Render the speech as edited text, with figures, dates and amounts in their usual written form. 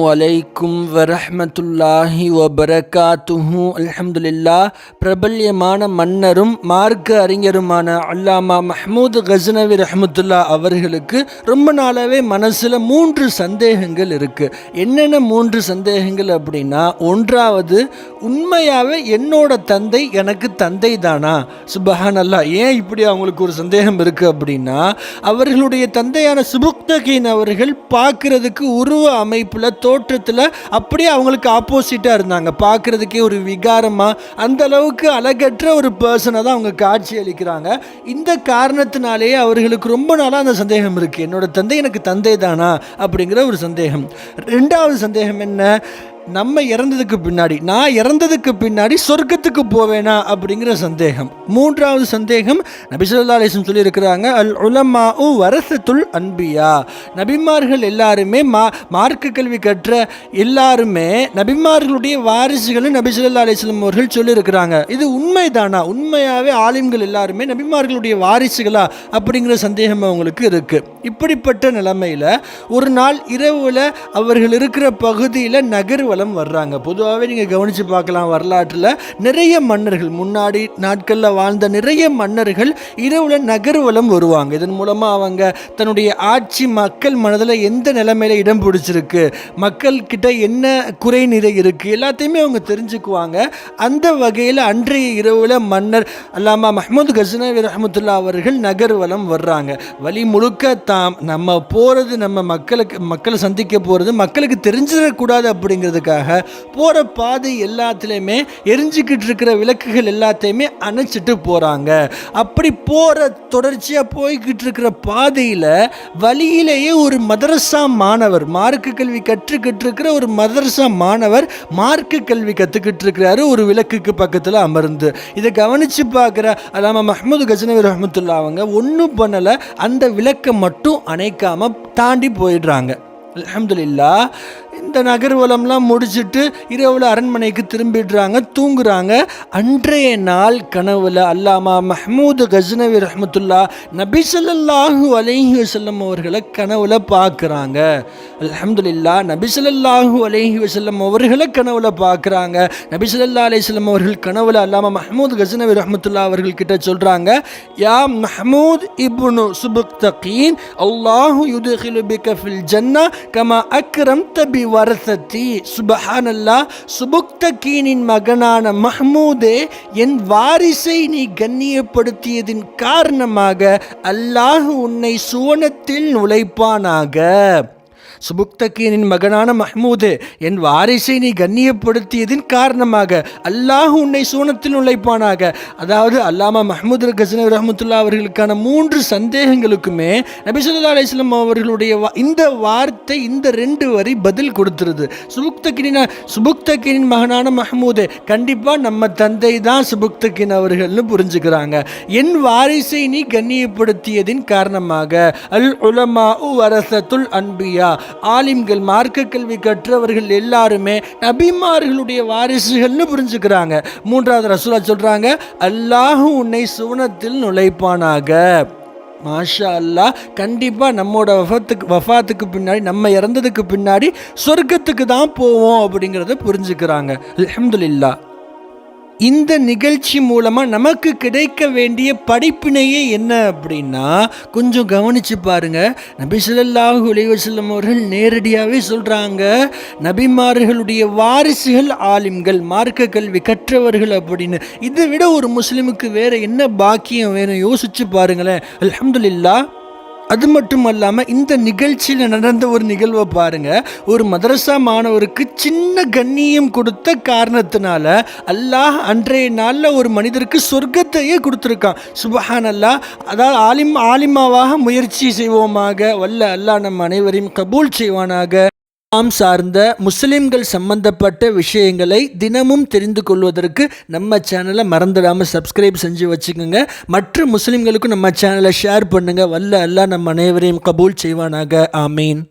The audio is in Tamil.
வலைக்கும் வரஹ்மத்துல்லாஹி வபரகாத்துஹு. அல்ஹம்துலில்லாஹ். பிரபல்யமான மன்னரும் மார்க்க அறிஞருமான அல்லாமா மஹ்மூத் கஸ்னவி ரஹ்மத்துல்லா அவர்களுக்கு ரொம்ப நாளாவே மனசில் 3 சந்தேகங்கள் இருக்குது. என்னென்ன 3 சந்தேகங்கள் அப்படின்னா, ஒன்றாவது, உண்மையாகவே என்னோட தந்தை எனக்கு தந்தை தானா? சுபஹானல்லாஹ். ஏன் இப்படி அவங்களுக்கு ஒரு சந்தேகம் இருக்குது அப்படின்னா, அவர்களுடைய தந்தையான சுபுக்தகீன் அவர்கள் பார்க்கறதுக்கு உருவ அமைப்பில் தோற்றத்தில் அப்படியே அவங்களுக்கு ஆப்போசிட்டாக இருந்தாங்க. பார்க்குறதுக்கே ஒரு விகாரமாக அந்த அளவுக்கு அழகற்ற ஒரு பர்சனை தான் அவங்க காட்சி அளிக்கிறாங்க. இந்த காரணத்தினாலேயே அவர்களுக்கு ரொம்ப நாளாக அந்த சந்தேகம் இருக்குது, என்னோட தந்தை எனக்கு தந்தை தானா அப்படிங்கிற ஒரு சந்தேகம். 2வது சந்தேகம் என்ன, நம்ம இறந்ததுக்கு பின்னாடி, நான் இறந்ததுக்கு பின்னாடி சொர்க்கத்துக்கு போவேனா அப்படிங்கிற சந்தேகம். 3வது சந்தேகம், நபி ஸல்லல்லாஹு அலைஹி வஸல்லம் சொல்லியிருக்கிறாங்க, அல் உலமாஉ வரஸத்துல் அன்பியா. நபிமார்கள் எல்லாருமே மார்க்க கல்வி கற்ற எல்லாருமே நபிமார்களுடைய வாரிசுகள் நபி ஸல்லல்லாஹு அலைஹி வஸல்லம் அவர்கள் சொல்லியிருக்கிறாங்க. இது உண்மைதானா? உண்மையாகவே ஆலிம்கள் எல்லாருமே நபிமார்களுடைய வாரிசுகளா அப்படிங்கிற சந்தேகம் அவங்களுக்கு இருக்குது. இப்படிப்பட்ட நிலைமையில் ஒரு நாள் இரவில் அவர்கள் இருக்கிற பகுதியில் நகர்வலம் வர்றாங்க. பொதுவாகவே நீங்கள் கவனித்து பார்க்கலாம், வரலாற்றில் நிறைய மன்னர்கள், முன்னாடி நாட்களில் வாழ்ந்த நிறைய மன்னர்கள் இரவில் நகர்வலம் வருவாங்க. இதன் மூலமாக அவங்க தன்னுடைய ஆட்சி மக்கள் மனதில் எந்த நிலைமையில் இடம் பிடிச்சிருக்கு, மக்கள்கிட்ட என்ன குறை நிறை இருக்குது, எல்லாத்தையுமே அவங்க தெரிஞ்சுக்குவாங்க. அந்த வகையில் அன்றைய இரவில் மன்னர் அல்லாமா மஹ்மூத் கஸ்னவி ரஹ்மத்துல்லா அவர்கள் நகர்வலம் வர்றாங்க. வழி முழுக்க நம்ம போகிறது, நம்ம மக்களை சந்திக்க போகிறது மக்களுக்கு தெரிஞ்சிடக்கூடாது அப்படிங்கிறதுக்காக போகிற பாதை எல்லாத்துலேயுமே எரிஞ்சிக்கிட்டு இருக்கிற விளக்குகள் எல்லாத்தையுமே அணைச்சிட்டு போகிறாங்க. அப்படி போகிற தொடர்ச்சியாக போய்கிட்டு இருக்கிற பாதையில் வழியிலேயே ஒரு மதரசா மாணவர், மார்க்க கல்வி கற்றுக்கிட்டு இருக்கிற ஒரு மதரசா மாணவர் மார்க்க கல்வி கற்றுக்கிட்டு இருக்கிறாரு ஒரு விளக்குக்கு பக்கத்தில் அமர்ந்து. இதை கவனித்து பார்க்குற அல்லாமா மஹ்மூத் கஸ்னவி ரஹ்மத்துல்லா அவங்க ஒன்றும் பண்ணலை, அந்த விளக்கை மட்டும் அணைக்காமல் தாண்டி போயிடுறாங்க. அல்ஹம்துலில்லாஹ். இந்த நகர்வலம்லாம் முடிச்சுட்டு இரவில் அரண்மனைக்கு திரும்பிடுறாங்க, தூங்குறாங்க. அன்றைய நாள் கனவுல அல்லாமா மஹ்மூத் கஸ்னவி ரஹ்மத்துல்லா நபி ஸல்லல்லாஹு அலைஹி வஸல்லம் அவர்களை கனவுல பார்க்குறாங்க. அல்ஹம்துலில்லாஹ். நபி ஸல்லல்லாஹு அலைஹி வஸல்லம் அவர்களை கனவுல பார்க்குறாங்க. நபி ஸல்லல்லாஹு அலைஹி வஸல்லம் அவர்கள் கனவுல அல்லாமா மஹ்மூத் கஸ்னவி ரஹ்மத்துல்லா அவர்கள் கிட்ட சொல்கிறாங்க, யா மஹ்மூத் இப்னு சுபுக்தகீன், அல்லாஹு யுத்கிலு பிக ஃபில் ஜன்னா கமா அக்ரம்த பி வரசத்தி. சுபஹானல்லாஹ். சுபுக்தகீனின் மகனான மஹ்மூதே, என் வாரிசை நீ கண்ணியப்படுத்தியதின் காரணமாக அல்லாஹ் உன்னை சுவனத்தில் நுழைப்பானாக. சுபுக்தகீனின் மகனான மஹ்மூதே, என் வாரிசை நீ கண்ணியப்படுத்தியதின் காரணமாக அல்லாஹ் உன்னை சூனத்தில் நுழைப்பானாக. அதாவது அல்லாமா மஹ்மூத் கஸ்னவி ரஹ்மத்துல்லா அவர்களுக்கான 3 சந்தேகங்களுக்குமே நபி ஸல்லல்லாஹு அலைஹி வஸல்லம் அவர்களுடைய இந்த வார்த்தை, இந்த 2 வரி பதில் கொடுத்துருது. சுபுக்தகீனின் மகனான மஹ்மூதே, கண்டிப்பாக நம்ம தந்தை தான் சுபுக்தகீன் அவர்கள்னு புரிஞ்சுக்கிறாங்க. என் வாரிசை நீ கண்ணியப்படுத்தியதின் காரணமாக அல் உலமாஉ வரஸத்துல் அன்பியா, ஆலிம்கள் மார்க்க கல்வி கற்றவர்கள் எல்லாருமே நபிமார்களுடைய வாரிசுகள்னு புரிஞ்சுக்கிறாங்க. 3வது ரசூலா சொல்றாங்க, அல்லாஹ் உன்னை சுவனத்தில் நுழைப்பானாக. மாஷா அல்லாஹ். கண்டிப்பாக நம்மோட வஃபாத்துக்கு பின்னாடி, நம்ம இறந்ததுக்கு பின்னாடி சொர்க்கத்துக்கு தான் போவோம் அப்படிங்கிறத புரிஞ்சுக்கிறாங்க. அல்ஹம்துலில்லாஹ். இந்த நிகழ்ச்சி மூலமாக நமக்கு கிடைக்க வேண்டிய படிப்பினையே என்ன அப்படின்னா, கொஞ்சம் கவனித்து பாருங்கள். நபி ஸல்லல்லாஹு அலைஹி வஸல்லம் அவர்கள் நேரடியாகவே சொல்கிறாங்க, நபிமார்களுடைய வாரிசுகள் ஆலிம்கள், மார்க்க கல்வி கற்றவர்கள் அப்படின்னு. இதை விட ஒரு முஸ்லிமுக்கு வேறு என்ன பாக்கியம் வேணும்? யோசிச்சு பாருங்களேன். அல்ஹம்துலில்லாஹ். அது மட்டும் இல்லாமல் இந்த நிகழ்ச்சியில் நடந்த ஒரு நிகழ்வை பாருங்கள். ஒரு மதரசா மாணவருக்கு சின்ன கண்ணியம் கொடுத்த காரணத்தினால அல்லாஹ் அன்றைய நாளில் ஒரு மனிதருக்கு சொர்க்கத்தையே கொடுத்துருக்கான். சுபஹானல்லாஹ். அதாவது ஆலிமாவாக முயற்சி செய்வோமாக. வல்ல அல்லாஹ் நம் அனைவரையும் கபூல் செய்வானாக. நாம் சார்ந்த முஸ்லிம்கள் சம்பந்தப்பட்ட விஷயங்களை தினமும் தெரிந்து கொள்வதற்கு நம்ம சேனலை மறந்துடாமல் சப்ஸ்கிரைப் செஞ்சு வச்சுக்கோங்க. மற்ற முஸ்லிம்களுக்கும் நம்ம சேனலை ஷேர் பண்ணுங்கள். வல்ல அல்லாஹ் நம் அனைவரையும் கபூல் செய்வானாக. ஆமீன்.